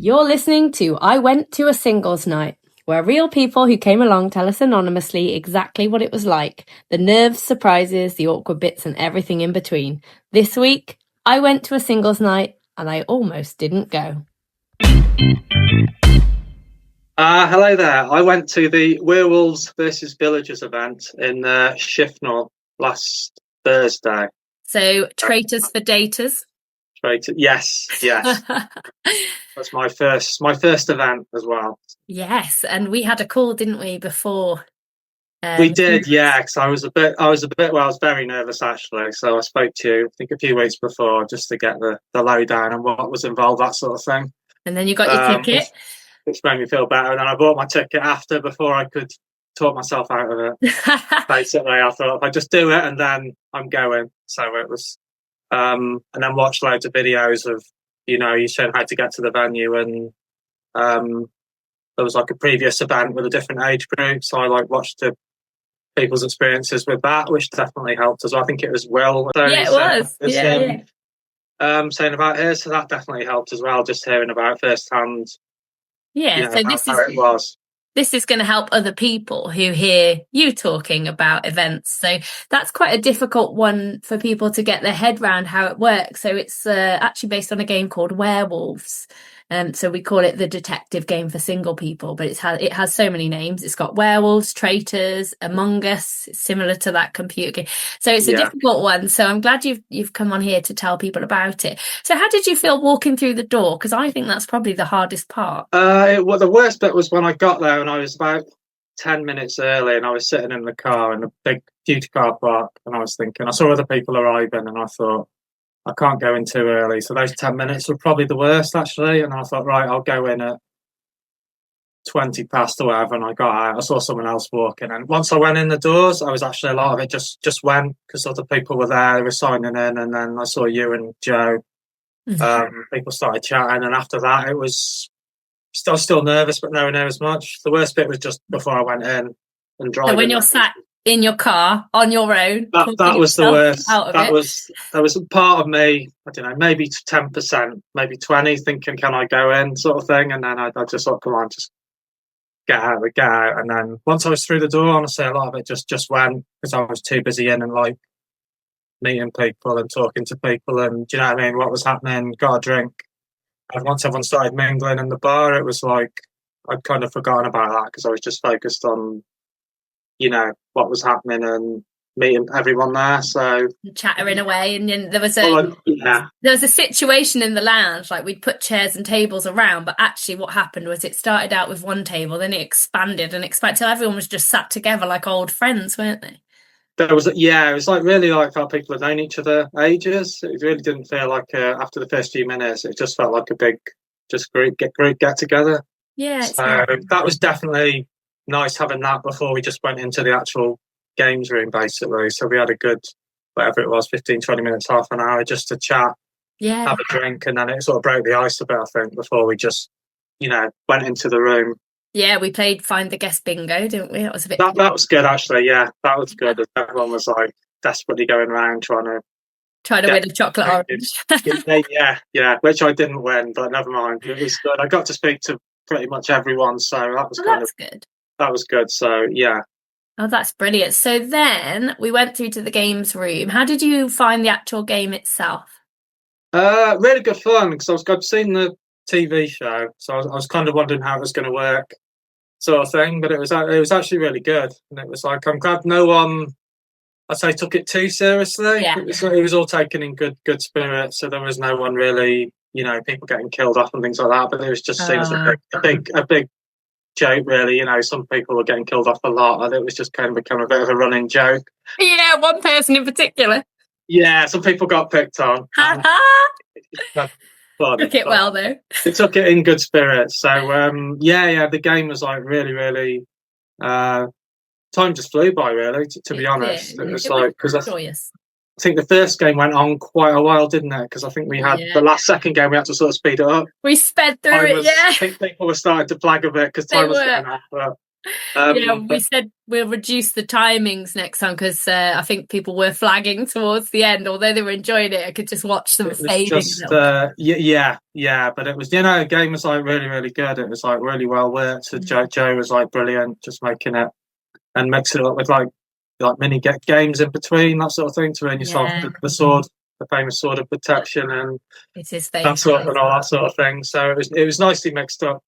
You're listening to I Went to a Singles Night, where real people who came along tell us anonymously exactly what it was like, the nerves, surprises, the awkward bits and everything in between. This week, I went to a singles night and I almost didn't go. Hello there. I went to the Werewolves versus Villagers event in Shifnal last Thursday. So, Traitors for Daters? Yes. That's my first event as well. Yes, and we had a call, didn't we, before? We did, yeah. Because I was very nervous actually. So I spoke to you, I think, a few weeks before just to get the lowdown and what was involved, that sort of thing. And then you got your ticket, which made me feel better. And then I bought my ticket after before I could talk myself out of it. Basically, I thought if I just do it and then I'm going. So it was, and then watched loads of videos of, you showing how to get to the venue, and there was like a previous event with a different age group. So I watched people's experiences with that, which definitely helped as well. I think it was Will. Yeah, it was. Saying about here, so that definitely helped as well. Just hearing about firsthand. Yeah, so how it was. This is going to help other people who hear you talking about events. So that's quite a difficult one for people to get their head around how it works. So it's actually based on a game called Werewolves. So we call it the detective game for single people, but it has so many names. It's got Werewolves, Traitors, Among Us. It's similar to that computer game. So it's a difficult one. So I'm glad you've come on here to tell people about it. So how did you feel walking through the door? Because I think that's probably the hardest part. Well, the worst bit was when I got there and I was about 10 minutes early and I was sitting in the car in a big, huge car park, and I was thinking, I saw other people arriving and I thought, I can't go in too early. So those 10 minutes were probably the worst, actually. And I thought, right, I'll go in at 20 past or whatever. And I got out. I saw someone else walking. And once I went in the doors, I was actually, a lot of it just went because other people were there. They were signing in. And then I saw you and Joe. People started chatting. And after that, it was still nervous, but nowhere near as much. The worst bit was just before I went in and driving. So when you're sat in your car on your own, that was the worst. That was part of me, I don't know, maybe 10%, maybe 20, thinking, can I go in, sort of thing. And then I just thought, come on, just get out. And then once I was through the door, honestly, a lot of it just went because I was too busy in and meeting people and talking to people, and do you know what I mean, what was happening, got a drink. And once everyone started mingling in the bar, it was like I'd kind of forgotten about that because I was just focused on what was happening and meeting everyone there. So chattering away, and then there was a situation in the lounge, like we'd put chairs and tables around, but actually what happened was it started out with one table, then it expanded till everyone was just sat together like old friends, weren't they? It was really like how people had known each other ages. It really didn't feel like after the first few minutes, it just felt like a big group get together. Yeah, so that was definitely nice having that before we just went into the actual games room, basically. So we had a good, whatever it was, 15, 20 minutes, half an hour just to chat, have a drink, and then it sort of broke the ice a bit, I think, before we just, went into the room. Yeah, we played Find the Guest Bingo, didn't we? That was a bit. That was good, actually. Yeah, that was good. Everyone was desperately going around trying to win a chocolate orange. yeah, which I didn't win, but never mind. It was good. I got to speak to pretty much everyone, so that was good. That was good. So yeah. Oh, that's brilliant. So then we went through to the games room. How did you find the actual game itself? Really good fun because I've seen the TV show, so I was kind of wondering how it was going to work, sort of thing. But it was actually really good, and it was I'm glad no one, I'd say, took it too seriously. Yeah. It was all taken in good spirit, so there was no one really, people getting killed off and things like that. But it was just seen as a big joke, really. Some people were getting killed off a lot, and it was just kind of become a bit of a running joke. Yeah, one person in particular. Yeah, some people got picked on. Took it well though. They took it in good spirits. So the game was really, really. Time just flew by, really. To be honest, it was because I think the first game went on quite a while, didn't it? Because I think we had the second game we had to sort of speed it up. We sped through it. I think people were starting to flag a bit because time was getting off. But Yeah, we But said we'll reduce the timings next time because I think people were flagging towards the end. Although they were enjoying it, I could just watch them it was fading a just little bit. yeah. But it was the game was like really really good. It was like really well worked. So Joe was like brilliant, just making it and mixing it up with like mini games in between that sort of thing to earn yourself Yeah, the sword, the famous sword of protection, and it's his that favourite. sort of and all that sort of thing. So it was nicely mixed up,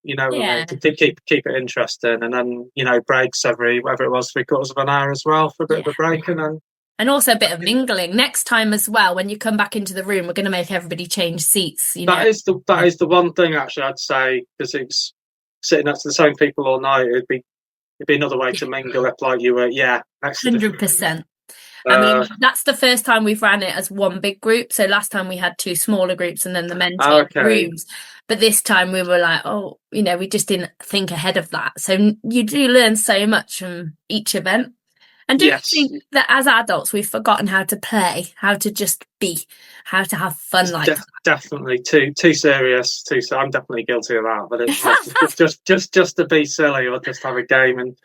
with Yeah, me to keep it interesting, and then breaks every whatever it was 3/4 of an hour as well for a bit of yeah. a break, and then And also a bit of mingling. Next time as well, when you come back into the room, we're going to make everybody change seats, that is the one thing actually I'd say because it's sitting next to the same people all night. It'd be another way to mingle if like you were next to different people. 100%. I Uh, mean, that's the first time we've ran it as one big group. So last time we had two smaller groups and then the men changed okay, rooms. But this time we were like, oh, we just didn't think ahead of that. So you do learn so much from each event. And do you yes, think that as adults we've forgotten how to play, how to just be, how to have fun it's like definitely too serious. I'm definitely guilty of that. But it's like that? just to be silly or just have a game and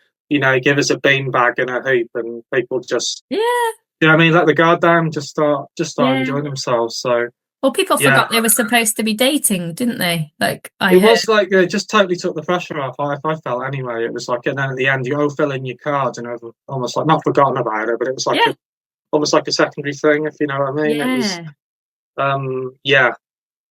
give us a beanbag and a hoop and people just Yeah, what I mean, let the guard down, just start yeah. enjoying themselves. So Well, people yeah, forgot they were supposed to be dating, didn't they? Like I it heard. was like it just totally took the pressure off. I felt anyway. It was like, and then at the end, you fill in your cards and I've almost like not forgotten about it, but it was like Yeah, almost like a secondary thing, if you know what I mean. It was, yeah. yeah,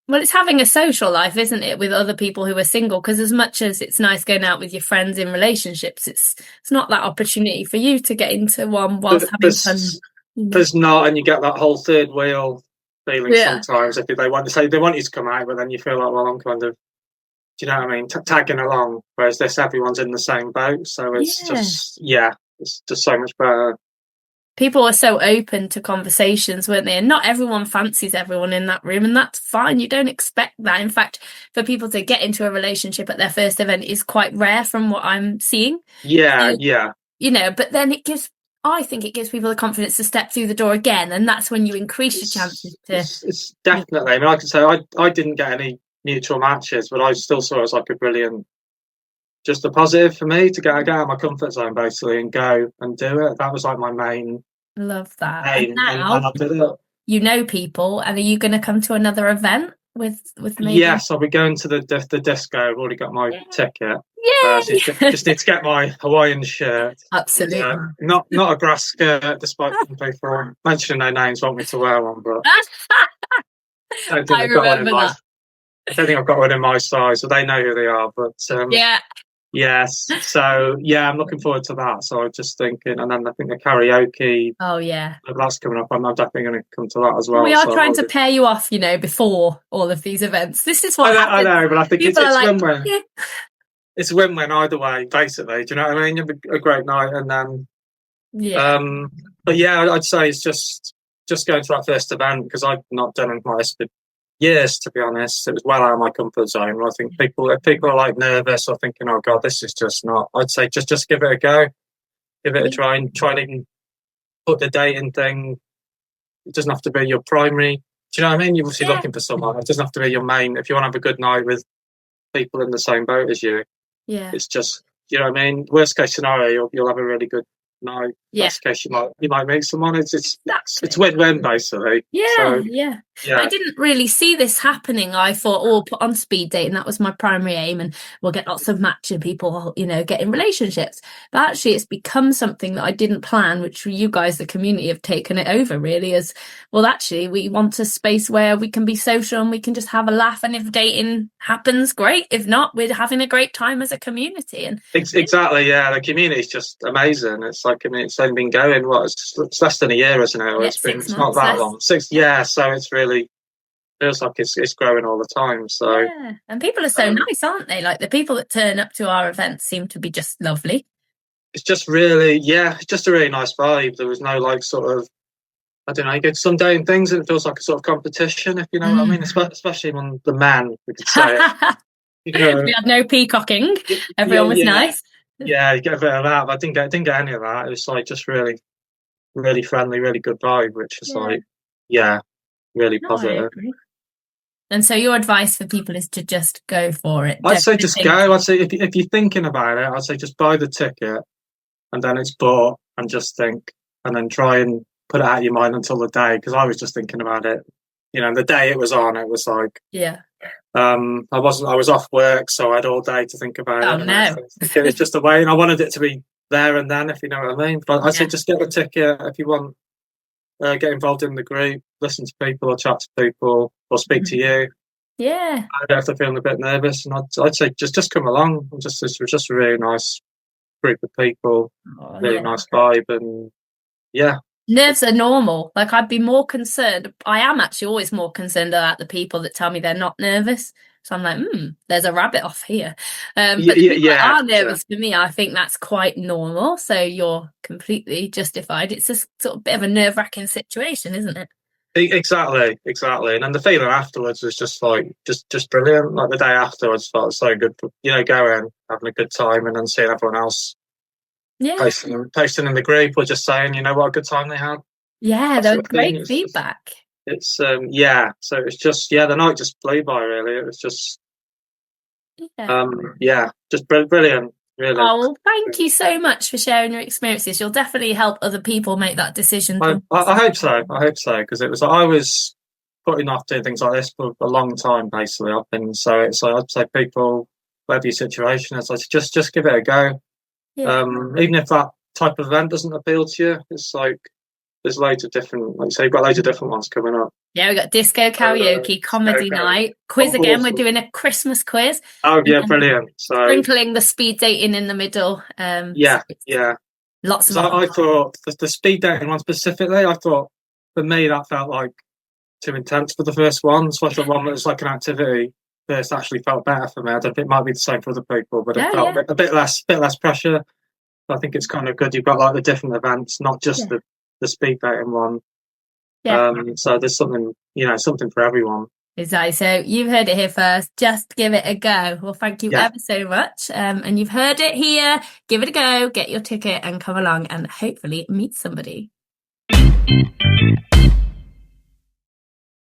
Well, it's having a social life, isn't it, with other people who are single? Because as much as it's nice going out with your friends in relationships, it's not that opportunity for you to get into one whilst having fun. there's there's not, and you get that whole third wheel feeling Yeah, sometimes if they want to say they want you to come out, but then you feel like, well, I'm kind of, do you know what I mean, tagging along. Whereas this, everyone's in the same boat, so yeah. it's just so much better. People were so open to conversations, weren't they? And not everyone fancies everyone in that room, and that's fine. You don't expect that. In fact, for people to get into a relationship at their first event is quite rare from what I'm seeing. Yeah, So, yeah. but then I think it gives people the confidence to step through the door again, and that's when you increase your chances to. It's definitely. I mean, I can say I didn't get any mutual matches, but I still saw it as like a brilliant, just a positive for me to get out of my comfort zone basically and go and do it. That was like my main Love that. And aim, and now I did it. you know people, and are you going to come to another event with maybe? Yes, I'll be going to the disco. I've already got my ticket. So Yay! just need to get my Hawaiian shirt. And, Absolutely. not a grass skirt, despite people mentioning their names want me to wear one, but I don't think I I've got one in remember my that. I don't think I've got one in my size, so they know who they are. But Yeah. yes, so yeah, I'm looking forward to that. So I'm just thinking, and then I think the karaoke Oh yeah. that's coming up. I'm definitely going to come to that as We well. are So trying to pair you off, before all of these events. This is what I happens. know, but I think People are it's like, win-win. yeah, It's win-win either way, basically. Do you know what I mean? You have a great night, and then yeah, but yeah, I'd say it's just going to that first event because I've not done this for years, to be honest. It was well out of my comfort zone. I think if people are like nervous or thinking, "Oh God, this is just not," I'd say just give it a go, give it a yeah, try, and try and even put the dating thing. It doesn't have to be your primary. Do you know what I mean? You're obviously yeah, looking for someone. It doesn't have to be your main. If you want to have a good night with people in the same boat as you, yeah, it's just, you know what I mean. Worst case scenario, you'll have a really good night. yeah. Best case, you might meet someone. It's Exactly. win-win basically. Yeah, So yeah. I yeah, didn't really see this happening. I thought, oh, put on speed date, and that was my primary aim, and we'll get lots of matching people, get in relationships. But actually, it's become something that I didn't plan, which you guys, the community, have taken it over really as well. Actually, we want a space where we can be social and we can just have a laugh. And if dating happens, great. If not, we're having a great time as a community. And exactly. Yeah, the community is just amazing. It's like, I mean, it's only been going it's less than a year, isn't it? Or yeah, it's not 6 months that less. long. Six, Yeah. yeah. So it's really feels like it's growing all the time. So Yeah, and people are so um, nice, aren't they? Like the people that turn up to our events seem to be just lovely. it's just really, it's just a really nice vibe. There was no like sort of, I don't know, you go to some day and things and it feels like a sort of competition, if you know what I mean. Mm. Especially among the men, we could say it. You know, We had no peacocking. yeah, Everyone was nice. yeah. You get a bit of that, but I didn't get any of that. It was like just really, really friendly, really good vibe, which is Yeah, like, yeah, really no, I positive. agree. And so your advice for people is to just go for it. I'd Don't say just think. go. I'd say if you're thinking about it, I'd say just buy the ticket and then it's bought and just think and then try and put it out of your mind until the day. Because I was just thinking about it. You know, the day it was on, it was like, Yeah. I was off work, so I had all day to think about Oh it. And no. it's just away, and I wanted it to be there and then, if you know what I mean. But I'd say Yeah. just get the ticket if you want. Get involved in the group, listen to people, or chat to people, or speak to you. Yeah. I don't have to feel a bit nervous, and I'd say just come along. Just a really nice group of people, Oh, really yeah. nice vibe, and yeah. Nerves are normal. Like I'd be more concerned. I am actually always more concerned about the people that tell me they're not nervous. So I'm like, there's a rabbit off here. But the people that Yeah, are nervous, for me, I think that's quite normal. So you're completely justified. It's a sort of bit of a nerve-wracking situation, isn't it? exactly. And then the feeling afterwards was just like just brilliant. Like the day afterwards felt so good. Going, having a good time, and then seeing everyone else Yeah. posting in the group or just saying, what a good time they had. Yeah, That that was sort of thing. great feedback. Yeah. So it's just the night just flew by. Really, it was just Yeah. just brilliant. Really. Oh, well, thank you so much for sharing your experiences. You'll definitely help other people make that decision. I hope so. I hope so because I was putting off doing things like this for a long time. Basically, I've been so I'd say people, whatever your situation is, just give it a go. Yeah. Even if that type of event doesn't appeal to you, it's like there's loads of different, like you say, you've got loads of different ones coming up. Yeah, we got disco karaoke, comedy night, quiz again. We're doing a Christmas quiz. Oh yeah, And brilliant! So sprinkling the speed dating in the middle. yeah. Lots of. So I thought the speed dating one specifically, I thought for me that felt like too intense for the first one. So I thought one that was like an activity first actually felt better for me. I don't think it might be the same for other people, but it felt a bit less pressure. I think it's kind of good. You've got like the different events, not just the speed dating one. Yeah. So there's something for everyone. Exactly. So you've heard it here first. Just give it a go. Well, thank you ever so much. And you've heard it here. Give it a go. Get your ticket and come along and hopefully meet somebody.